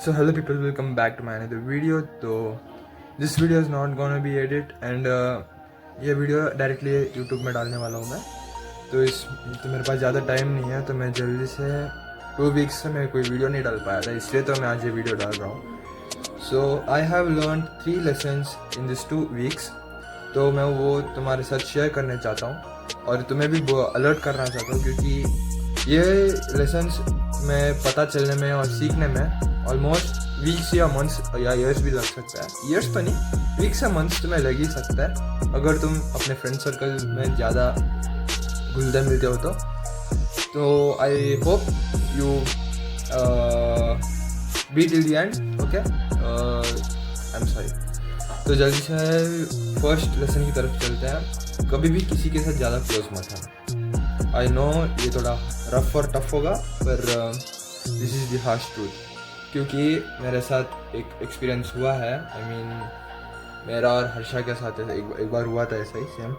So hello people, welcome back to my another video. तो this video is not gonna be edit and ये video directly YouTube में डालने वाला हूँ मैं. तो मेरे पास ज़्यादा टाइम नहीं है, तो मैं जल्दी से 2 वीक्स से मैं कोई वीडियो नहीं डाल पाया था, इसलिए तो मैं आज ये वीडियो डाल रहा हूँ. So I have learn 3 lessons in this 2 weeks. तो मैं वो तुम्हारे साथ शेयर करने चाहता हूँ और तुम्हें भी अलर्ट करना चाहता हूँ, क्योंकि ये लेसन्स में पता चलने में और सीखने में ऑलमोस्ट वीक्स या मंथ्स या ईयर्स भी लग सकता है. ईयर्स तो नहीं, वीक्स या मंथ्स तुम्हें लग ही सकता है अगर तुम अपने फ्रेंड सर्कल में ज़्यादा घुलते मिलते हो तो I hope you be till the end. Okay, I am sorry. तो जल्दी से फर्स्ट लेसन की तरफ चलते हैं. कभी भी किसी के साथ ज़्यादा क्लोज मत है. आई नो ये थोड़ा रफ और टफ होगा, पर this is the harsh truth, क्योंकि मेरे साथ एक एक्सपीरियंस हुआ है. आई मीन मेरा और हर्षा के साथ एक बार हुआ था ऐसा ही सेम.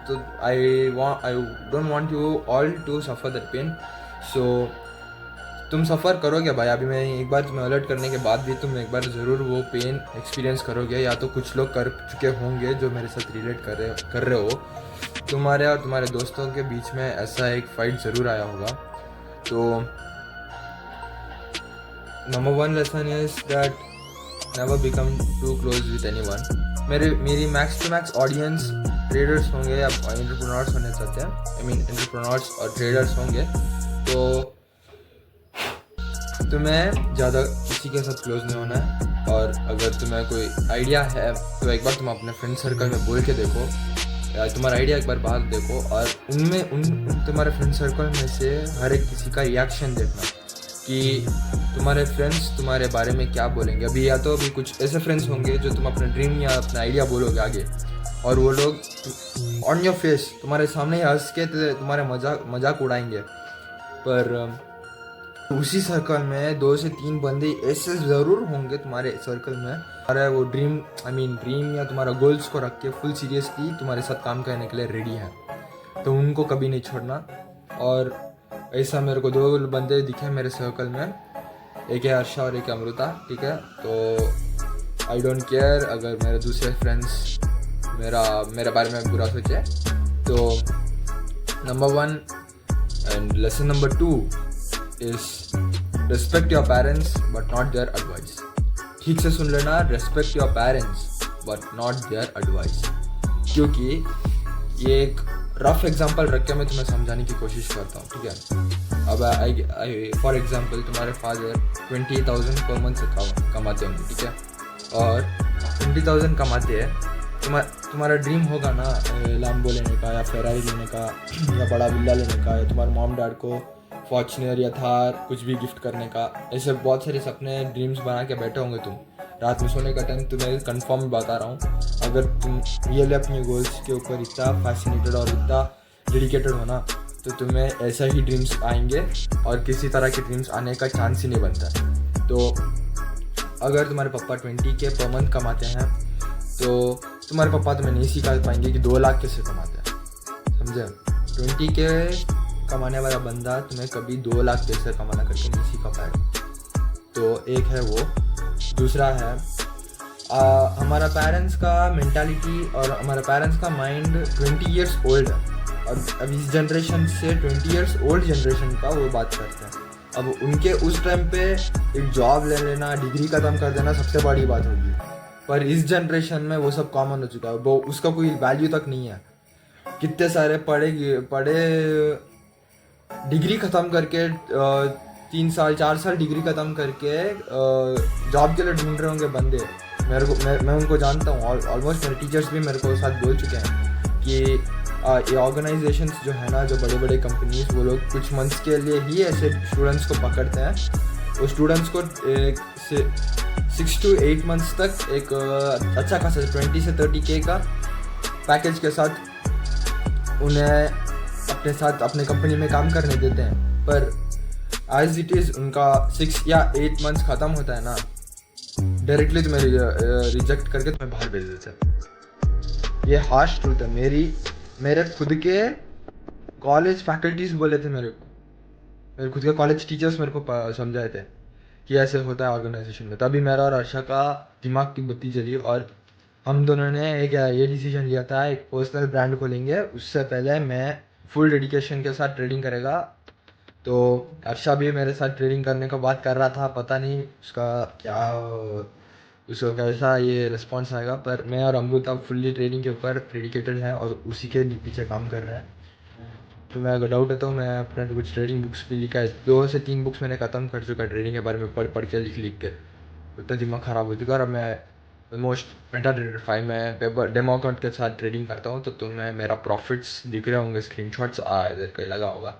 तो I don't want you all to suffer that pain. So तुम सफ़र करोगे भाई. अभी मैं एक बार तुम्हें अलर्ट करने के बाद भी तुम एक बार ज़रूर वो पेन एक्सपीरियंस करोगे, या तो कुछ लोग कर चुके होंगे जो मेरे साथ रिलेट कर रहे हो. तुम्हारे और तुम्हारे दोस्तों के बीच में ऐसा एक फ़ाइट ज़रूर आया होगा. तो number 1 lesson is that never become too close with anyone. मेरी max to max audience traders होंगे या एंटरप्रेन्योर्स होने चाहते हैं. आई मीन एंटरप्रेन्योर्स और ट्रेडर्स होंगे. तो तुम्हें ज़्यादा किसी के साथ क्लोज नहीं होना है. और अगर तुम्हें कोई आइडिया है तो एक बार तुम अपने फ्रेंड सर्कल में बोल के देखो, या तुम्हारा आइडिया एक बार बाहर देखो, और उनमें तुम्हारे फ्रेंड सर्कल में से हर एक किसी का रिएक्शन देखना कि तुम्हारे फ्रेंड्स तुम्हारे बारे में क्या बोलेंगे. अभी कुछ ऐसे फ्रेंड्स होंगे जो तुम अपना ड्रीम या अपना आइडिया बोलोगे आगे, और वो लोग ऑन योर फेस तुम्हारे सामने ही हंस के तुम्हारे मजाक उड़ाएंगे. पर उसी सर्कल में 2 से 3 बंदे ऐसे ज़रूर होंगे तुम्हारे सर्कल में, तुम्हारा वो ड्रीम या तुम्हारा गोल्स को रख के फुल सीरियसली तुम्हारे साथ काम करने के लिए रेडी है. तो उनको कभी नहीं छोड़ना. और ऐसा मेरे को 2 बंदे दिखे मेरे सर्कल में, एक है हर्षा और एक है अमृता. ठीक है, तो आई डोंट केयर अगर मेरे दूसरे फ्रेंड्स मेरे बारे में बुरा सोचे. तो number 1 and lesson number 2 is respect your parents but not their advice. ठीक से सुन लेना, respect your parents but not their advice, क्योंकि ये एक रफ एग्जांपल रख के मैं तुम्हें समझाने की कोशिश करता हूँ. ठीक है, अब फॉर एग्जांपल तुम्हारे फादर 20,000 पर मंथ से कमाते होंगे. ठीक है, और 20,000 कमाते हैं. तुम्हारा ड्रीम होगा ना लैम्बो लेने का, या फेरारी लेने का, या बड़ा विला लेने का, या तुम्हारे मॉम डैड को फॉर्च्यूनर या थार कुछ भी गिफ्ट करने का. ऐसे बहुत सारे सपने ड्रीम्स बना के बैठे होंगे तुम. रात में सोने का टाइम तुम्हें कंफर्म बता रहा हूँ, अगर तुम रियली अपने गोल्स के ऊपर इतना फैसिनेटेड और इतना डेडिकेटेड हो ना, तो तुम्हें ऐसा ही ड्रीम्स आएंगे और किसी तरह के ड्रीम्स आने का चांस ही नहीं बनता. तो अगर तुम्हारे पापा 20K पर मंथ कमाते हैं, तो तुम्हारे पापा तुम्हें नहीं सिखा पाएंगे कि 2 लाख कैसे कमाते हैं. समझे? 20K कमाने वाला बंदा तुम्हें कभी 2 लाख कैसे कमाना करके नहीं सीखा पाएगा. तो एक है वो. दूसरा है हमारा पेरेंट्स का मेंटालिटी और हमारा पेरेंट्स का माइंड 20 इयर्स ओल्ड है. अब इस जनरेशन से 20 इयर्स ओल्ड जनरेशन का वो बात करते हैं. अब उनके उस टाइम पे एक जॉब ले लेना, डिग्री ख़त्म कर देना सबसे बड़ी बात होगी, पर इस जनरेशन में वो सब कॉमन हो चुका है. वो उसका कोई वैल्यू तक नहीं है. कितने सारे पढ़े डिग्री ख़त्म करके 3 साल 4 साल डिग्री ख़त्म करके जॉब के लिए ढूंढ रहे होंगे बंदे. मैं उनको जानता हूँ. ऑलमोस्ट मेरे टीचर्स भी मेरे को साथ बोल चुके हैं कि ये ऑर्गेनाइजेशंस जो है ना, जो बड़े बड़े कंपनीज, वो लोग कुछ मंथ्स के लिए ही ऐसे स्टूडेंट्स को पकड़ते हैं. वो स्टूडेंट्स को 6 to 8 मंथ्स तक एक अच्छा खासा 20 से 30K का पैकेज के साथ उन्हें अपने साथ अपने कंपनी में काम करने देते हैं. पर एज इट इज़ उनका 6 या 8 मंथ्स ख़त्म होता है ना, डायरेक्टली तुम्हें रिजेक्ट करके तुम्हें बाहर भेज देते हैं. ये हार्श ट्रूथ है. मेरे खुद के कॉलेज फैकल्टीज़ बोले थे मेरे खुद के कॉलेज टीचर्स मेरे को समझाए थे कि ऐसे होता है ऑर्गेनाइजेशन में। तभी मेरा और अर्षा का दिमाग की बत्ती जली और हम दोनों ने एक ये डिसीजन लिया था, एक पर्सनल ब्रांड खोलेंगे। उससे पहले मैं फुल डेडिकेशन के साथ ट्रेडिंग करेगा। तो अर्षा भी मेरे साथ ट्रेडिंग करने का बात कर रहा था, पता नहीं उसका क्या, उसको कैसा ये रिस्पॉन्स आएगा। पर मैं और अमृत अब फुल्ली ट्रेडिंग के ऊपर डेडिकेटेड हैं और उसी के पीछे काम कर रहे हैं। तो मैं अगर डाउट है तो मैं अपना कुछ ट्रेडिंग बुक्स भी लिखा है, 2 से 3 बुक्स मैंने ख़त्म कर चुका है ट्रेडिंग के बारे में, पढ़ के लिख के उतना दिमाग ख़राब हो चुका है। और मैं ऑलमोस्ट मेटा ट्रेडर 5 में पेपर डेमो अकाउंट के साथ ट्रेडिंग करता हूँ। तो तुम्हें मेरा प्रॉफिट्स दिख रहे होंगे, स्क्रीनशॉट्स इधर कहीं लगा होगा।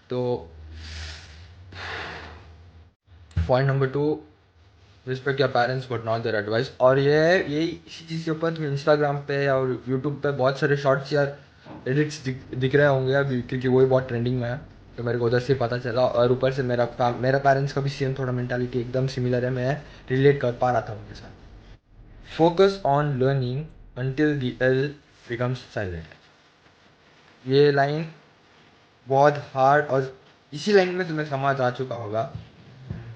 तो point number 2, respect your parents but not their advice. और ये इसी चीज़ के ऊपर तुम्हें इंस्टाग्राम पे या यूट्यूब पे बहुत सारे शॉर्ट्स या एडिट्स दिख रहे होंगे अभी, क्योंकि वही बहुत ट्रेंडिंग में है। तो मेरे को उधर से पता चला, और ऊपर से मेरा पेरेंट्स का भी सेम थोड़ा मेंटालिटी एकदम सिमिलर है, मैं रिलेट कर पा रहा था उनके साथ। Focus on learning until the L becomes silent. ये लाइन बहुत हार्ड, और इसी लाइन में तुम्हें समझ आ चुका होगा।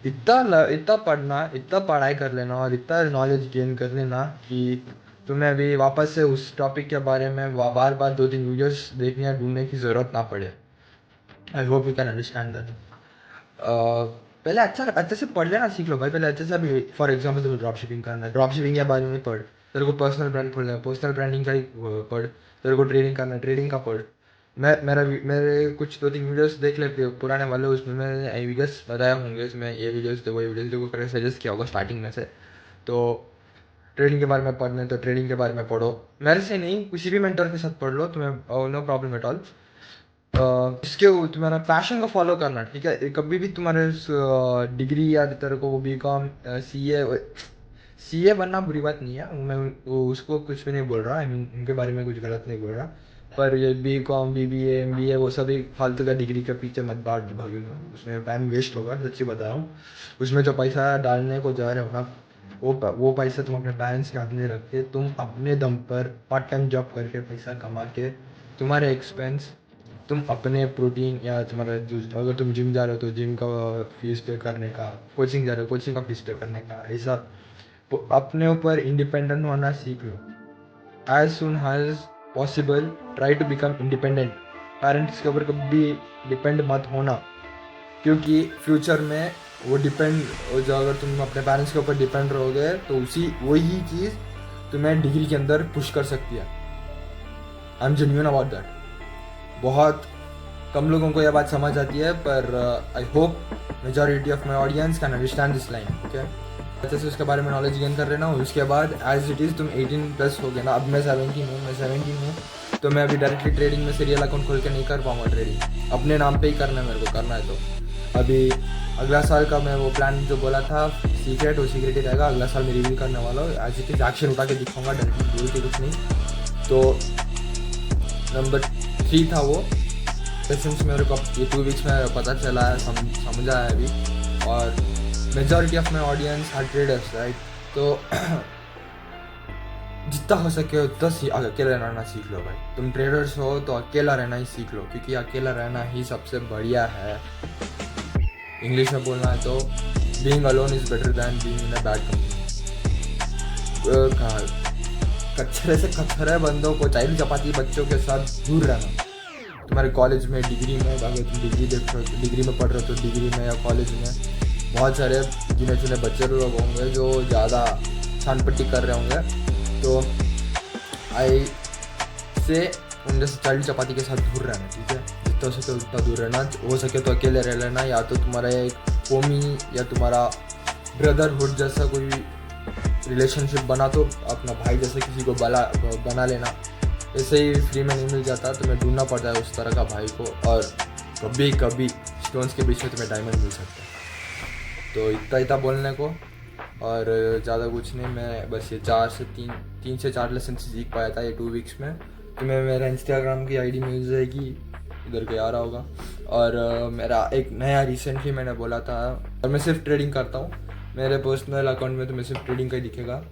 इतना पढ़ना, इतना पढ़ाई कर लेना और इतना नॉलेज गेन कर लेना कि तुम्हें अभी वापस से उस टॉपिक के बारे में बार बार 2-3 वीडियोस देखने या ढूंढने की ज़रूरत ना पड़े। I hope you can understand that. पहले अच्छे से पढ़ लेना सीख लो भाई। पहले अच्छे से, अभी फॉर एग्जाम्पल तुम्हें ड्रॉप शिपिंग करना है, ड्रॉप शिपिंग के बारे में पढ़। तेरे को पर्सनल ब्रांड खोलना है, पर्सनल ब्रांडिंग का ही पढ़। तेरे को ट्रेडिंग करना है, ट्रेडिंग का पढ़। मेरे कुछ 2-3 वीडियोस देख ले पुराने वाले, उसमें मैंने आई वीडियोस बताया होंगे, इसमें ये वीडियोस देखो, ये वीडियोस देखो करके सजेस्ट किया होगा स्टार्टिंग में से। तो ट्रेडिंग के बारे में पढ़ना है तो ट्रेडिंग के बारे में पढ़ो, मेरे से नहीं, किसी भी मेंटर के साथ पढ़ लो, तुम्हें नो प्रॉब्लम एट ऑल। इसके तुम्हारा पैशन को फॉलो करना, ठीक है। कभी भी तुम्हारे डिग्री या तेरे को BCom CA बनना बुरी बात नहीं है, मैं उसको कुछ भी नहीं बोल रहा, आई मीन उनके बारे में कुछ गलत नहीं बोल रहा। पर ये BCom BBA MBA वो सभी फालतू का डिग्री के पीछे मत भागो, उसमें टाइम वेस्ट होगा, सच्ची बता रहा हूँ। उसमें जो पैसा डालने को जा रहे हो ना, वो पैसा तुम अपने पेरेंट्स के हाथ में रख के तुम अपने दम पर पार्ट टाइम जॉब करके पैसा कमा के तुम्हारे एक्सपेंस, तुम अपने प्रोटीन या तुम्हारा अगर तुम जिम जा रहे हो तो जिम का फीस पे करने का, कोचिंग जा रहे हो कोचिंग का फीस पे करने का, ऐसा अपने ऊपर इंडिपेंडेंट होना सीख लो। As soon as possible try to become independent. Parents के ऊपर कभी डिपेंड मत होना, क्योंकि फ्यूचर में वो जो अगर तुम अपने पेरेंट्स के ऊपर डिपेंड रहोगे तो वही चीज़ तुम्हें डिग्री के अंदर पुश कर सकती है। I am genuine about that. बहुत कम लोगों को यह बात समझ आती है, पर I hope majority of my audience can understand this line, okay. अच्छे से उसके बारे में नॉलेज गेन कर लेना। उसके बाद एज इट इज़ तुम 18+ हो गए ना, अब मैं 17 हूँ, तो मैं अभी डायरेक्टली ट्रेडिंग में सीरियल अकाउंट खोल के नहीं कर पाऊँगा ट्रेडिंग, अपने नाम पे ही करना है, मेरे को करना है। तो अभी अगला साल का मैं वो प्लान जो बोला था सीक्रेट, वो सीक्रेट ही रहेगा। अगला साल मैं रिव्यू करने वाला हूँ, एज इट इज़ एक्शन उठा के दिखाऊँगा, डायरेक्टली बोल के कुछ नहीं। तो नंबर 3 था वो सिंस मेरे को ये 2 वीक्स में पता चला है, समझा है अभी। और majority of my audience are traders, right. तो जितना हो सके उतना अकेला रहना सीख लो भाई। तुम ट्रेडर्स हो तो अकेला रहना ही सीख लो, क्योंकि अकेला रहना ही सबसे बढ़िया है। इंग्लिश में बोलना है तो being alone is better than being in a bad company. कचरे से कचरे बंदों को, चाइल्ड चपाती बच्चों के साथ दूर रहना। तुम्हारे कॉलेज में, डिग्री में, अगर तुम डिग्री में पढ़ रहे हो तो डिग्री में या कॉलेज में बहुत सारे गिने चुने बच्चे लोग होंगे जो ज़्यादा छानपट्टी कर रहे होंगे। तो आई से उन जैसे चाइल्ड चपाती के साथ दूर रहना, ठीक है। जितना हो सके उतना दूर रहना, हो सके तो अकेले रह लेना, या तो तुम्हारा एक होमी या तुम्हारा ब्रदरहुड जैसा कोई रिलेशनशिप बना, तो अपना भाई जैसे किसी को बना लेना। ऐसे ही फ्री में नहीं मिल जाता, तुम्हें ढूंढना पड़ता है उस तरह का भाई को, और कभी कभी स्टोन्स के बीच में तुम्हें डायमंड मिल सकता है। तो इतना बोलने को, और ज़्यादा कुछ नहीं। मैं बस ये 3 से 4 लेसन सीख पाया था ये 2 वीक्स में। तुम्हें मेरा इंस्टाग्राम की ID मिल जाएगी, इधर के आ रहा होगा। और मेरा एक नया रिसेंटली मैंने बोला था, और मैं सिर्फ ट्रेडिंग करता हूँ, मेरे पर्सनल अकाउंट में तुम्हें सिर्फ ट्रेडिंग का ही दिखेगा।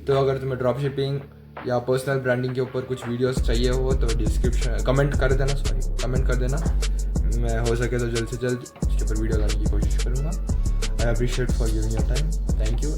तो अगर तुम्हें ड्रॉप शिपिंग या पर्सनल ब्रांडिंग के ऊपर कुछ वीडियोस चाहिए हो तो कमेंट कर देना। मैं हो सके तो जल्द से जल्द इसके ऊपर वीडियो लाने की कोशिश करूँगा। I appreciate for giving your time. Thank you.